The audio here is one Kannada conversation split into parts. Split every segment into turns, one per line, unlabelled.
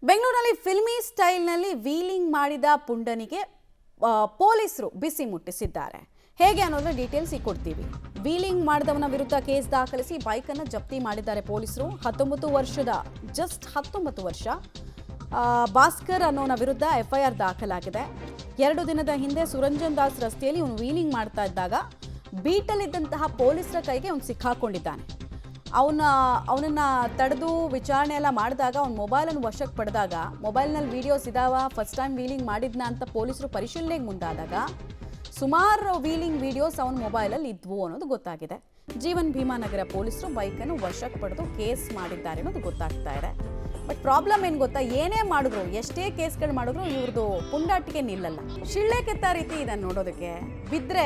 ಬೆಂಗಳೂರಿನಲ್ಲಿ ಫಿಲ್ಮಿ ಸ್ಟೈಲ್ನಲ್ಲಿ ವೀಲಿಂಗ್ ಮಾಡಿದ ಪುಂಡನಿಗೆ ಪೊಲೀಸರು ಬಿಸಿ ಮುಟ್ಟಿಸಿದ್ದಾರೆ. ಹೇಗೆ ಅನ್ನೋದನ್ನ ಡೀಟೇಲ್ಸ್ ಕೊಡ್ತೀವಿ. ವೀಲಿಂಗ್ ಮಾಡಿದವನ ವಿರುದ್ಧ ಕೇಸ್ ದಾಖಲಿಸಿ ಬೈಕನ್ನು ಜಪ್ತಿ ಮಾಡಿದ್ದಾರೆ ಪೊಲೀಸರು. 19 ವರ್ಷ ಭಾಸ್ಕರ್ ಅನ್ನೋನ ವಿರುದ್ಧ FIR ದಾಖಲಾಗಿದೆ. 2 ದಿನದ ಹಿಂದೆ ಸುರಂಜನ್ ದಾಸ್ ರಸ್ತೆಯಲ್ಲಿ ಇವನು ವೀಲಿಂಗ್ ಮಾಡ್ತಾ ಇದ್ದಾಗ ಬೀಟಲ್ಲಿದ್ದಂತಹ ಪೊಲೀಸರ ಕೈಗೆ ಅವನು ಸಿಕ್ಕಾಕೊಂಡಿದ್ದಾನೆ. ಅವನನ್ನ ತಡೆದು ವಿಚಾರಣೆ ಎಲ್ಲ ಮಾಡಿದಾಗ ಅವ್ನ ಮೊಬೈಲನ್ನು ವಶಕ್ಕೆ ಪಡೆದಾಗ ಮೊಬೈಲ್ನಲ್ಲಿ ವೀಡಿಯೋಸ್ ಇದಾವ, ಫಸ್ಟ್ ಟೈಮ್ ವೀಲಿಂಗ್ ಮಾಡಿದ್ನ ಅಂತ ಪೊಲೀಸರು ಪರಿಶೀಲನೆಗೆ ಮುಂದಾದಾಗ ಸುಮಾರು ವೀಲಿಂಗ್ ವೀಡಿಯೋಸ್ ಅವನ ಮೊಬೈಲಲ್ಲಿ ಇದ್ವು ಅನ್ನೋದು ಗೊತ್ತಾಗಿದೆ. ಜೀವನ್ ಭೀಮಾನಗರ ಪೊಲೀಸರು ಬೈಕನ್ನು ವಶಕ್ಕೆ ಪಡೆದು ಕೇಸ್ ಮಾಡಿದ್ದಾರೆ ಅನ್ನೋದು ಗೊತ್ತಾಗ್ತಾ ಇದೆ. ಬಟ್ ಪ್ರಾಬ್ಲಮ್ ಏನು ಗೊತ್ತಾ, ಏನೇ ಮಾಡಿದ್ರು, ಎಷ್ಟೇ ಕೇಸ್ಗಳು ಮಾಡಿದ್ರು ಇವ್ರದ್ದು ಪುಂಡಾಟಿಕೆ ನಿಲ್ಲಲ್ಲ. ಶಿಳ್ಳೆ ಕೆತ್ತ ರೀತಿ ಇದೆ ನೋಡೋದಕ್ಕೆ. ಬಿದ್ದರೆ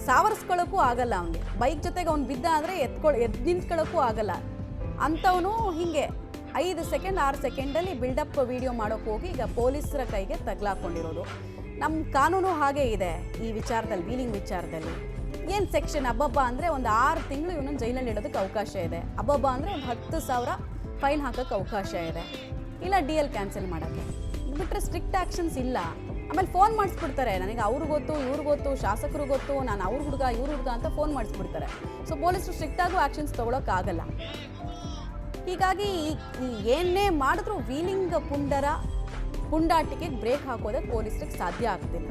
ಸಾವರಿಸ್ಕೊಳ್ಳೋಕ್ಕೂ ಆಗಲ್ಲ ಅವನಿಗೆ. ಬೈಕ್ ಜೊತೆಗೆ ಅವ್ನು ಬಿದ್ದ ಅಂದರೆ ಎದ್ದು ನಿಂತ್ಕೊಳ್ಳೋಕ್ಕೂ ಆಗಲ್ಲ ಅಂಥವನು ಹಿಂಗೆ 5 ಸೆಕೆಂಡ್ 6 ಸೆಕೆಂಡಲ್ಲಿ ಬಿಲ್ಡಪ್ ವಿಡಿಯೋ ಮಾಡೋಕ್ಕೆ ಹೋಗಿ ಈಗ ಪೊಲೀಸರ ಕೈಗೆ ತಗಲಾಕೊಂಡಿರೋದು. ನಮ್ಮ ಕಾನೂನು ಹಾಗೇ ಇದೆ ಈ ವಿಚಾರದಲ್ಲಿ, ವೀಲಿಂಗ್ ವಿಚಾರದಲ್ಲಿ. ಏನು ಸೆಕ್ಷನ್ ಅಬ್ಬಬ್ಬ ಅಂದರೆ ಒಂದು 6 ತಿಂಗಳು ಇವನನ್ನು ಜೈಲಲ್ಲಿ ಇಡೋದಕ್ಕೆ ಅವಕಾಶ ಇದೆ. ಅಬ್ಬಬ್ಬ ಅಂದರೆ ಒಂದು 10,000 ಫೈನ್ ಹಾಕೋಕ್ಕೆ ಅವಕಾಶ ಇದೆ, ಇಲ್ಲ DL ಕ್ಯಾನ್ಸಲ್ ಮಾಡೋಕ್ಕೆ. ಬಿಟ್ಟರೆ ಸ್ಟ್ರಿಕ್ಟ್ ಆ್ಯಕ್ಷನ್ಸ್ ಇಲ್ಲ. ಆಮೇಲೆ ಫೋನ್ ಮಾಡಿಸ್ಬಿಡ್ತಾರೆ, ನನಗೆ ಅವ್ರು ಗೊತ್ತು, ಇವ್ರು ಗೊತ್ತು, ಶಾಸಕರು ಗೊತ್ತು, ನಾನು ಅವ್ರ ಹುಡುಗ ಇವ್ರ ಹುಡುಗ ಅಂತ ಫೋನ್ ಮಾಡಿಸ್ಬಿಡ್ತಾರೆ. ಸೊ ಪೊಲೀಸರು ಸ್ಟ್ರಿಕ್ಟಾಗೂ ಆ್ಯಕ್ಷನ್ಸ್ ತೊಗೊಳಕ್ಕಾಗಲ್ಲ. ಹೀಗಾಗಿ ಏನೇ ಮಾಡಿದ್ರು ವೀಲಿಂಗ್ ಪುಂಡಾಟಿಕೆಗೆ ಬ್ರೇಕ್ ಹಾಕೋದಕ್ಕೆ ಪೊಲೀಸರಿಗೆ ಸಾಧ್ಯ ಆಗ್ತಿಲ್ಲ.